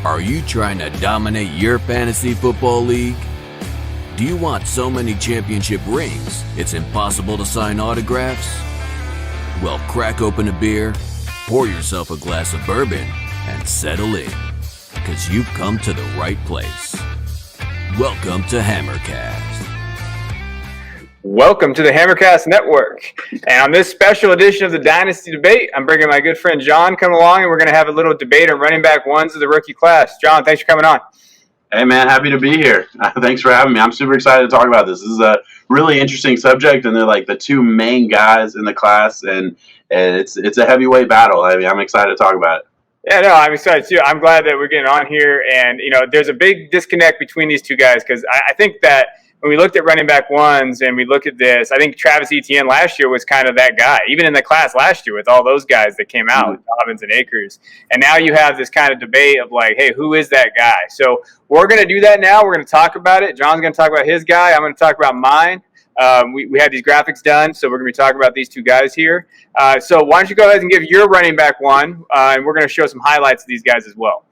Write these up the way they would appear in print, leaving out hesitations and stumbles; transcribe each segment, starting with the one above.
Are you trying to dominate your fantasy football league? Do you want so many championship rings it's impossible to sign autographs? Well, crack open a beer, pour yourself a glass of bourbon, and settle in, because you've come to the right place. Welcome to HammerCast. Welcome to the HammerCast Network. And on this special edition of the Dynasty debate, I'm bringing my good friend John come along, and we're going to have a little debate on running back ones of the rookie class. John, thanks for coming on. Hey, man, happy to be here. Thanks for having me. I'm super excited to talk about this. This is a really interesting subject, and they're like the two main guys in the class, and it's a heavyweight battle. I mean, I'm excited to talk about it. Yeah, no, I'm excited too. I'm glad that we're getting on here, and there's a big disconnect between these two guys because I think that when we looked at running back ones and we look at this, I think Travis Etienne last year was kind of that guy, even in the class last year with all those guys that came out, Dobbins and Akers. And now you have this kind of debate of like, hey, who is that guy? So we're going to do that now. We're going to talk about it. John's going to talk about his guy. I'm going to talk about mine. We had these graphics done, so we're going to be talking about these two guys here. So why don't you go ahead and give your running back one, and we're going to show some highlights of these guys as well.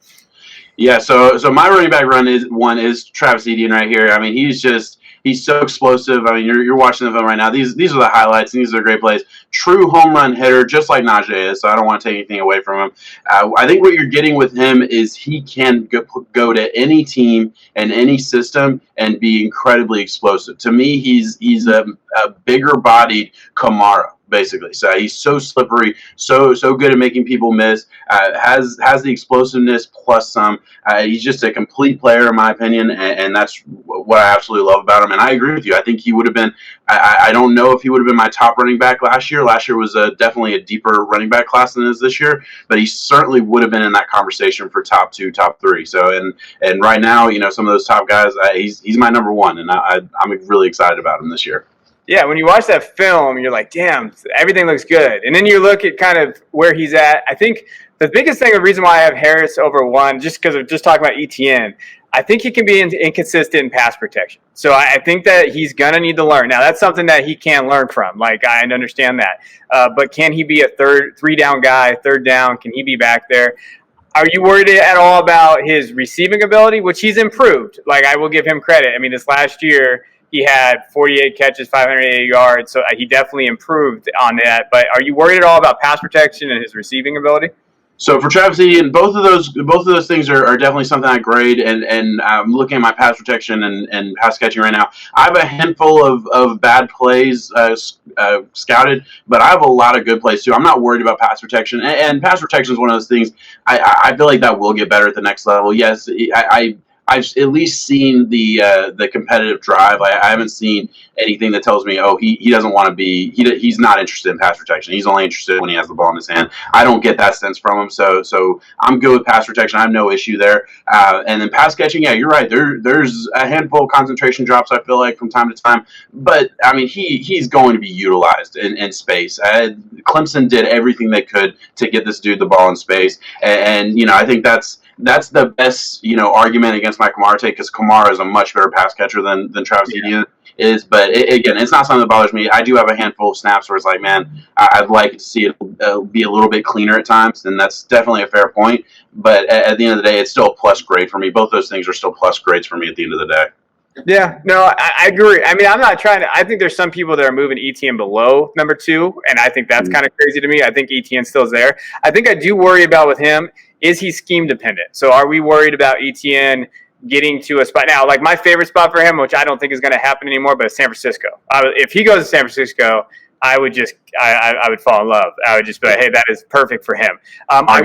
Yeah, so my running back one is Travis Etienne right here. I mean, he's so explosive. I mean, you're watching the film right now. These are the highlights, and these are great plays. True home run hitter, just like Najee is, so I don't want to take anything away from him. I think what you're getting with him is he can go to any team and any system and be incredibly explosive. To me, he's a bigger-bodied Kamara, basically. So he's so slippery, so good at making people miss, has the explosiveness plus some. He's just a complete player, in my opinion, and that's what I absolutely love about him. And I agree with you. I think he would have been – I don't know if he would have been my top running back last year. Last year was definitely a deeper running back class than it is this year, but he certainly would have been in that conversation for top 2, top 3. So, and right now, some of those top guys, he's my number one, and I'm really excited about him this year. Yeah, when you watch that film, you're like, damn, everything looks good. And then you look at kind of where he's at. I think the biggest thing, the reason why I have Harris over one, just because of just talking about Etienne, I think he can be inconsistent in pass protection. So I think that he's going to need to learn. Now, that's something that he can learn from. Like, I understand that. But can he be a three-down guy, third down? Can he be back there? Are you worried at all about his receiving ability, which he's improved? Like, I will give him credit. I mean, this last year, he had 48 catches, 580 yards, so he definitely improved on that. But are you worried at all about pass protection and his receiving ability? So for Travis Etienne, both of those things are definitely something I grade, and I'm looking at my pass protection and pass catching right now. I have a handful of bad plays scouted, but I have a lot of good plays too. I'm not worried about pass protection, and pass protection is one of those things I feel like that will get better at the next level. Yes, I've at least seen the competitive drive. I haven't seen anything that tells me, oh, he doesn't want to be. He's not interested in pass protection. He's only interested when he has the ball in his hand. I don't get that sense from him. So I'm good with pass protection. I have no issue there. And then pass catching, yeah, you're right. There's a handful of concentration drops, I feel like, from time to time. But I mean, he's going to be utilized in space. Clemson did everything they could to get this dude the ball in space, and I think that's the best, argument against Mike Kamara take, because Kamara is a much better pass catcher than Travis Etienne is. But again, it's not something that bothers me. I do have a handful of snaps where it's like, man, I'd like to see it be a little bit cleaner at times, and that's definitely a fair point. But at the end of the day, it's still a plus grade for me. Both those things are still plus grades for me at the end of the day. Yeah, no, I agree. I mean, I'm not trying to – I think there's some people that are moving Etienne below number 2, and I think that's kind of crazy to me. I think Etienne still is there. I think I do worry about with him, is he scheme dependent? So are we worried about Etienne getting to a spot? Now, like my favorite spot for him, which I don't think is going to happen anymore, but it's San Francisco. If he goes to San Francisco, I would fall in love. I would just be like, hey, that is perfect for him. I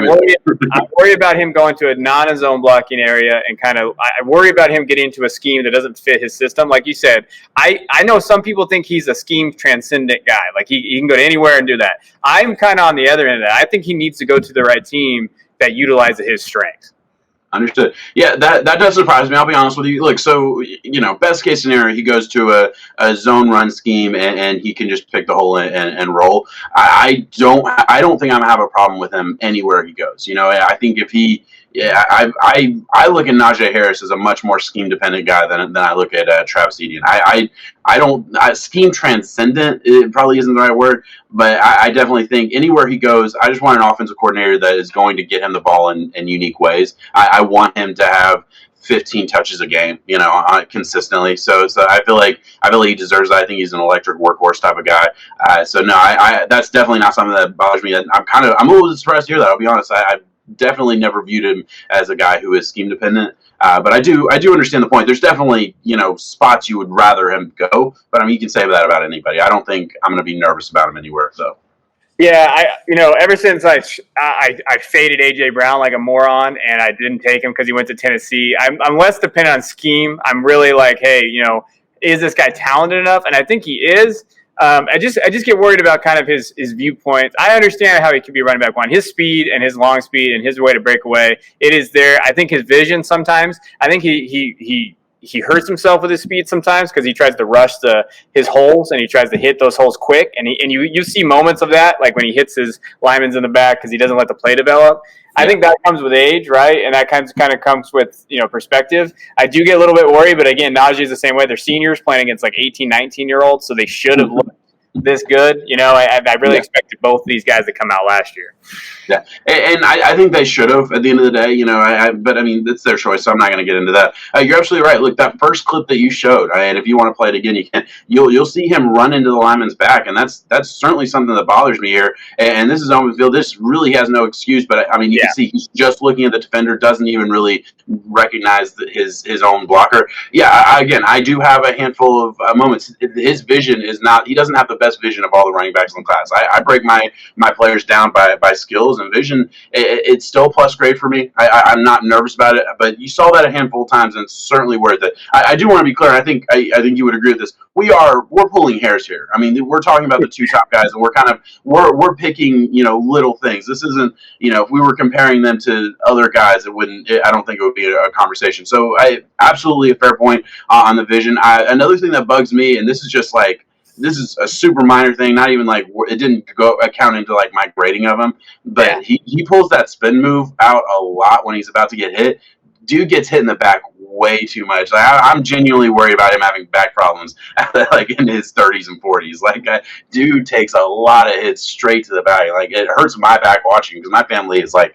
worry about him going to a non-zone blocking area, and I worry about him getting into a scheme that doesn't fit his system. Like you said, I know some people think he's a scheme transcendent guy. Like he can go to anywhere and do that. I'm kind of on the other end of that. I think he needs to go to the right team that utilizes his strengths. Understood. Yeah, that does surprise me. I'll be honest with you. Look, so best case scenario, he goes to a zone run scheme and he can just pick the hole and roll. I don't think I'm gonna have a problem with him anywhere he goes. I think if he Yeah, I look at Najee Harris as a much more scheme dependent guy than I look at Travis Etienne. I don't scheme transcendent. It probably isn't the right word, but I definitely think anywhere he goes, I just want an offensive coordinator that is going to get him the ball in unique ways. I want him to have 15 touches a game, consistently. So I feel like he deserves that. I think he's an electric workhorse type of guy. So no, I that's definitely not something that bothers me. I'm a little surprised to hear that. I'll be honest. I definitely never viewed him as a guy who is scheme dependent. But I do understand the point. There's definitely, spots you would rather him go. But I mean, you can say that about anybody. I don't think I'm going to be nervous about him anywhere. So. Yeah, ever since I faded AJ Brown like a moron, and I didn't take him because he went to Tennessee, I'm less dependent on scheme. I'm really like, hey, is this guy talented enough? And I think he is. I just get worried about kind of his viewpoints. I understand how he could be running back one. His speed and his long speed and his way to break away, it is there. I think his vision sometimes. I think he hurts himself with his speed sometimes because he tries to rush his holes and he tries to hit those holes quick. And you see moments of that, like when he hits his linemen in the back because he doesn't let the play develop. Yeah. I think that comes with age, right? And that kind of comes with, perspective. I do get a little bit worried, but again, Najee is the same way. They're seniors playing against like 18, 19-year-olds, so they should have looked this good. I really expected both of these guys to come out last year. Yeah, and I think they should have at the end of the day, but I mean, it's their choice, so I'm not going to get into that. You're absolutely right. Look, that first clip that you showed, and if you want to play it again, you can. You'll see him run into the lineman's back, and that's certainly something that bothers me here. And this is on the field. This really has no excuse, but I mean, you can see he's just looking at the defender, doesn't even really recognize his own blocker. Yeah, I do have a handful of moments. His vision is not. He doesn't have the best vision of all the running backs in the class. I break my players down by skills and vision. It's still plus grade for me. I'm not nervous about it, but you saw that a handful of times, and it's certainly worth it. I do want to be clear. I think you would agree with this. We're pulling hairs here. I mean, we're talking about the two top guys, and we're picking little things. This isn't if we were comparing them to other guys, I don't think it would be a conversation. So absolutely a fair point on the vision. Another thing that bugs me, and this is a super minor thing, not even like it didn't go account into like my grading of him, but he pulls that spin move out a lot when he's about to get hit. Dude gets hit in the back way too much. Like, I'm genuinely worried about him having back problems like in his 30s and 40s. Like, dude takes a lot of hits straight to the back. Like, it hurts my back watching because my family is like,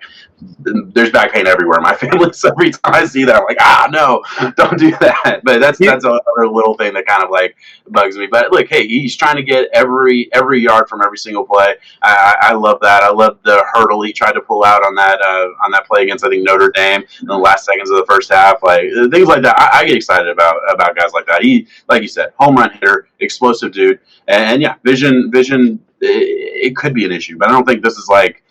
there's back pain everywhere in my family. So every time I see that, I'm like, no, don't do that. But that's another little thing that kind of like bugs me. But look, hey, he's trying to get every yard from every single play. I love that. I love the hurdle he tried to pull out on that play against, I think, Notre Dame in the last seconds of the first half. Like things like that, I get excited about guys like that. He, like you said, home run hitter, explosive dude, and yeah, vision. It could be an issue, but I don't think this is like.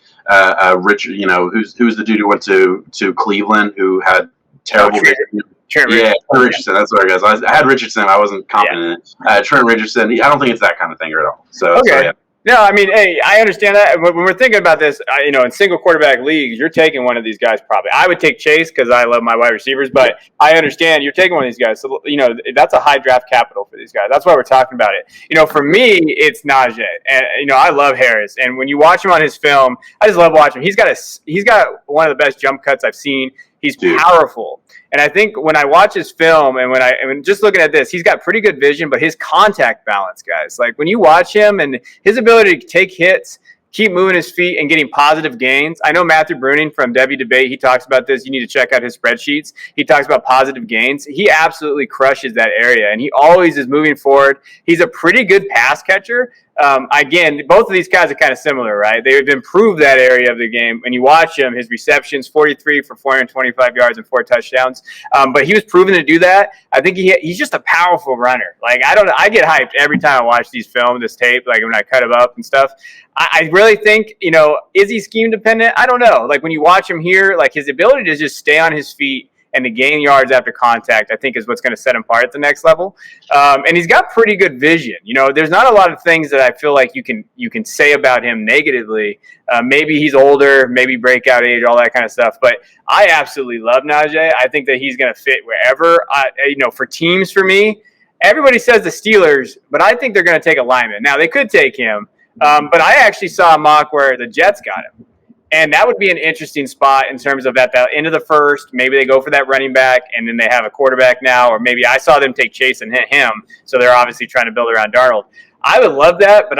Richard, who's the dude who went to Cleveland who had terrible vision. Trent Richardson. That's what I guess. I had Richardson. I wasn't confident in it. Trent Richardson. I don't think it's that kind of thing at all. So, okay. So, yeah. No, I mean, hey, I understand that. When we're thinking about this, in single quarterback leagues, you're taking one of these guys probably. I would take Chase because I love my wide receivers, but I understand you're taking one of these guys. So, that's a high draft capital for these guys. That's why we're talking about it. For me, it's Najee. And, I love Harris. And when you watch him on his film, I just love watching him. He's got one of the best jump cuts I've seen. He's powerful. And I think when I watch his film and just looking at this, he's got pretty good vision, but his contact balance, guys, like when you watch him and his ability to take hits, keep moving his feet and getting positive gains. I know Matthew Bruning from Debbie Debate, he talks about this. You need to check out his spreadsheets. He talks about positive gains. He absolutely crushes that area, and he always is moving forward. He's a pretty good pass catcher. Again, both of these guys are kind of similar, right? They've improved that area of the game. When you watch him, his receptions, 43 for 425 yards and 4 touchdowns. But he was proven to do that. I think he's just a powerful runner. Like, I get hyped every time I watch these films, this tape, like when I cut him up and stuff. I really think, is he scheme dependent? I don't know. Like when you watch him here, like his ability to just stay on his feet and to gain yards after contact, I think is what's going to set him apart at the next level. And he's got pretty good vision. There's not a lot of things that I feel like you can say about him negatively. Maybe he's older, maybe breakout age, all that kind of stuff. But I absolutely love Najee. I think that he's going to fit wherever. For teams, for me, everybody says the Steelers, but I think they're going to take a lineman. Now, they could take him, but I actually saw a mock where the Jets got him. And that would be an interesting spot in terms of at the end of the first. Maybe they go for that running back, and then they have a quarterback now. Or maybe I saw them take Chase and hit him, so they're obviously trying to build around Darnold. I would love that, but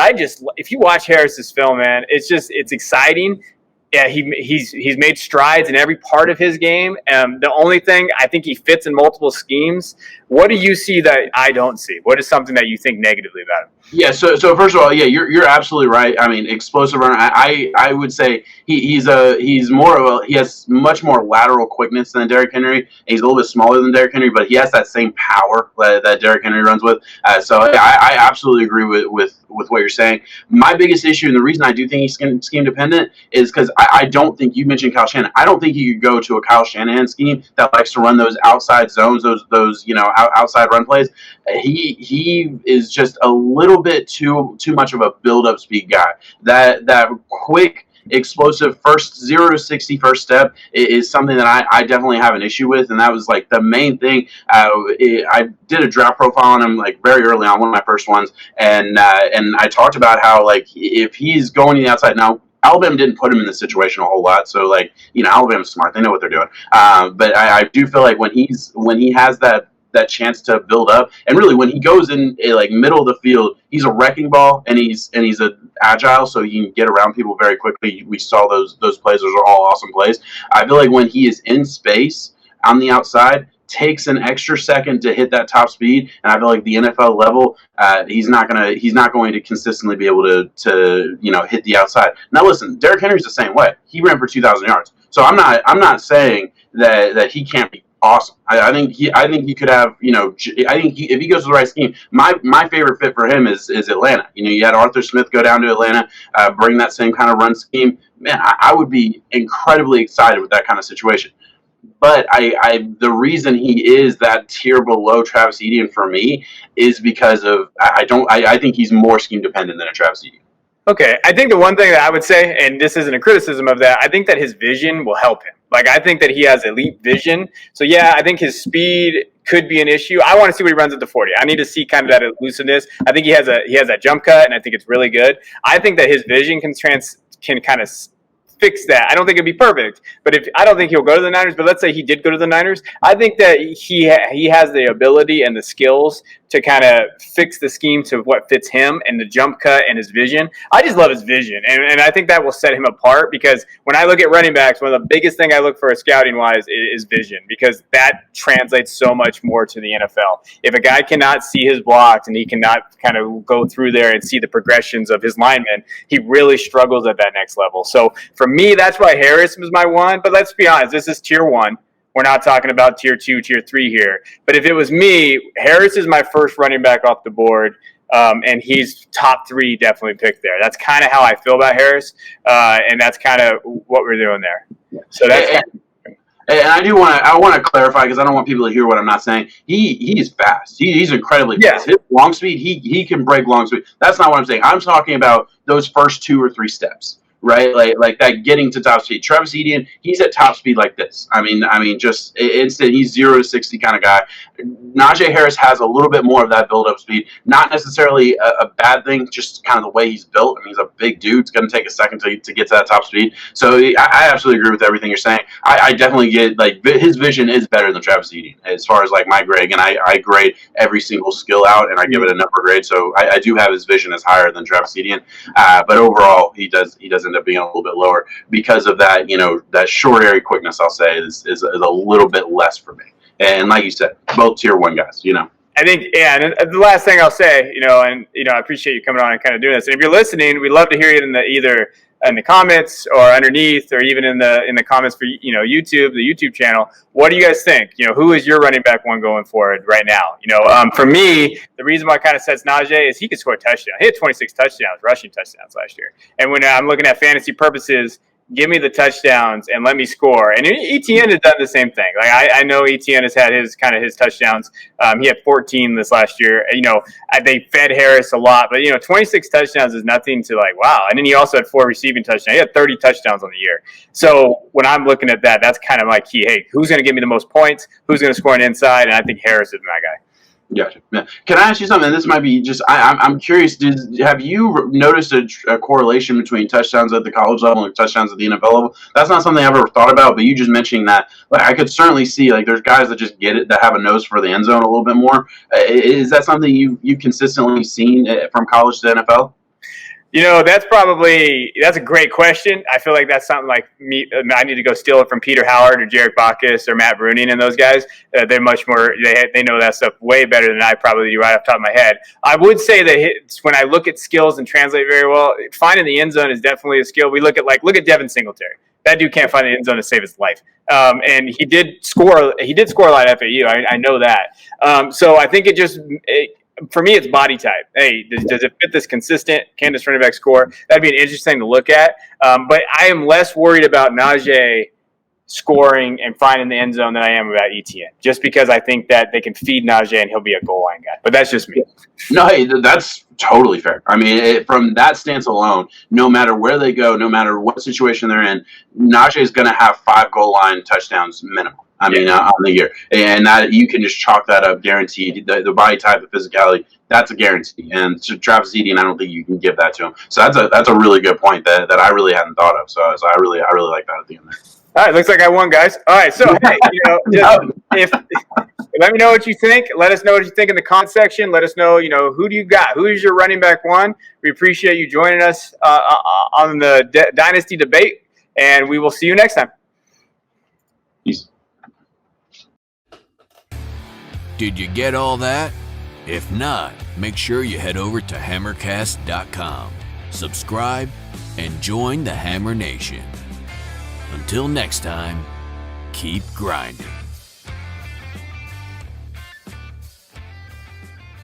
if you watch Harris's film, man, it's exciting. Yeah, he's made strides in every part of his game. The only thing, I think he fits in multiple schemes. What do you see that I don't see? What is something that you think negatively about him? Yeah, so first of all, yeah, you're absolutely right. I mean, explosive runner. I would say he has much more lateral quickness than Derrick Henry. And he's a little bit smaller than Derrick Henry, but he has that same power that Derrick Henry runs with. So yeah, I absolutely agree with what you're saying. My biggest issue, and the reason I do think he's scheme dependent, is because I don't think you mentioned Kyle Shanahan. I don't think you could go to a Kyle Shanahan scheme that likes to run those outside zones, those outside run plays. He is just a little bit too much of a build-up speed guy. That quick, explosive 0 to 60 first step is something that I definitely have an issue with, and that was like the main thing. I did a draft profile on him like very early on, one of my first ones, and I talked about how like if he's going to the outside now. Alabama didn't put him in this situation a whole lot, so like Alabama's smart; they know what they're doing. But I do feel like when he has that chance to build up, and really when he goes in like middle of the field, he's a wrecking ball, and he's agile, so he can get around people very quickly. We saw those plays; those are all awesome plays. I feel like when he is in space on the outside, takes an extra second to hit that top speed, and I feel like the NFL level, he's not going to consistently be able to hit the outside. Now listen, Derrick Henry's the same way. He ran for 2,000 yards, so I'm not saying that he can't be awesome. I think he could have, I think if he goes to the right scheme, my favorite fit for him is Atlanta. You had Arthur Smith go down to Atlanta, bring that same kind of run scheme. Man, I would be incredibly excited with that kind of situation. But the reason he is that tier below Travis Etienne for me is because of I think he's more scheme dependent than a Travis Etienne. Okay, I think the one thing that I would say, and this isn't a criticism of that, I think that his vision will help him. Like, I think that he has elite vision. So, yeah, I think his speed could be an issue. I want to see what he runs at the 40. I need to see kind of that elusiveness. I think he has that jump cut, and I think it's really good. I think that his vision can kind of fix that. I don't think it'd be perfect, but I don't think he'll go to the Niners, but let's say he did go to the Niners, I think that he has the ability and the skills to kind of fix the scheme to what fits him and the jump cut and his vision. I just love his vision, and I think that will set him apart, because when I look at running backs, one of the biggest thing I look for scouting-wise is vision, because that translates so much more to the NFL. If a guy cannot see his blocks and he cannot kind of go through there and see the progressions of his linemen, he really struggles at that next level. So for me, that's why Harris was my one, but let's be honest, this is tier 1. We're not talking about tier 2, tier 3 here. But if it was me, Harris is my first running back off the board, and he's top 3 definitely picked there. That's kind of how I feel about Harris, and that's kind of what we're doing there. So that's and I want to clarify, because I don't want people to hear what I'm not saying. He's fast. He's incredibly fast. His long speed, he can break long speed. That's not what I'm saying. I'm talking about those first 2 or 3 steps. Right, like that getting to top speed. Travis Etienne, he's at top speed like this. I mean, just instant. He's 0 to 60 kind of guy. Najee Harris has a little bit more of that build-up speed. Not necessarily a bad thing, just kind of the way he's built. I mean, he's a big dude. It's going to take a second to get to that top speed. So I absolutely agree with everything you're saying. I definitely get, like, his vision is better than Travis Etienne as far as, like, my grade. And I grade every single skill out, and I give it a number grade. So I do have his vision as higher than Travis Etienne. But overall, he does end up being a little bit lower because of that. That short area quickness, I'll say, is a little bit less for me. And like you said, both tier 1 guys. I think, yeah, and the last thing I'll say, I appreciate you coming on and kind of doing this. And if you're listening, we'd love to hear you either in the comments or underneath, or even in the comments for YouTube, the YouTube channel. What do you guys think? Who is your running back 1 going forward right now? For me, the reason why I kind of sets Najee is he could score a touchdown. He had 26 touchdowns, rushing touchdowns last year. And when I'm looking at fantasy purposes, give me the touchdowns and let me score. And Etienne has done the same thing. Like I know Etienne has had his touchdowns. He had 14 this last year. They fed Harris a lot, but 26 touchdowns is nothing to like, wow. And then he also had 4 receiving touchdowns. He had 30 touchdowns on the year. So when I'm looking at that, that's kind of my key. Hey, who's going to give me the most points? Who's going to score an inside? And I think Harris is my guy. Gotcha. Yeah. Can I ask you something? This might be just I'm curious. Have you noticed a correlation between touchdowns at the college level and touchdowns at the NFL level? That's not something I've ever thought about, but you just mentioning that, like, I could certainly see, like, there's guys that just get it, that have a nose for the end zone a little bit more. Is that something you've consistently seen from college to NFL? That's a great question. I feel like that's something like me. I need to go steal it from Peter Howard or Jarek Bacchus or Matt Bruning and those guys. They're much more. They know that stuff way better than I probably do right off the top of my head. I would say that when I look at skills and translate very well, finding the end zone is definitely a skill. We look at Devin Singletary. That dude can't find the end zone to save his life. And he did score. He did score a lot at FAU. I know that. So I think for me, it's body type. Hey, does it fit this consistent Kansas running back score? That'd be an interesting to look at. But I am less worried about Najee scoring and finding the end zone than I am about Etienne, just because I think that they can feed Najee and he'll be a goal line guy. But that's just me. No, hey, that's totally fair. I mean, from that stance alone, no matter where they go, no matter what situation they're in, Najee is going to have 5 goal line touchdowns minimum. I mean, on the year, and that you can just chalk that up, guaranteed. The body type, the physicality, that's a guarantee. And to Travis Etienne, I don't think you can give that to him. So that's a really good point that I really hadn't thought of. So I really like that at the end there. All right, looks like I won, guys. All right, so hey, let me know what you think. Let us know what you think in the comment section. Let us know, who do you got? Who is your running back one? We appreciate you joining us on the Dynasty debate, and we will see you next time. Peace. Did you get all that? If not, make sure you head over to HammerCast.com, subscribe, and join the Hammer Nation. Until next time, keep grinding.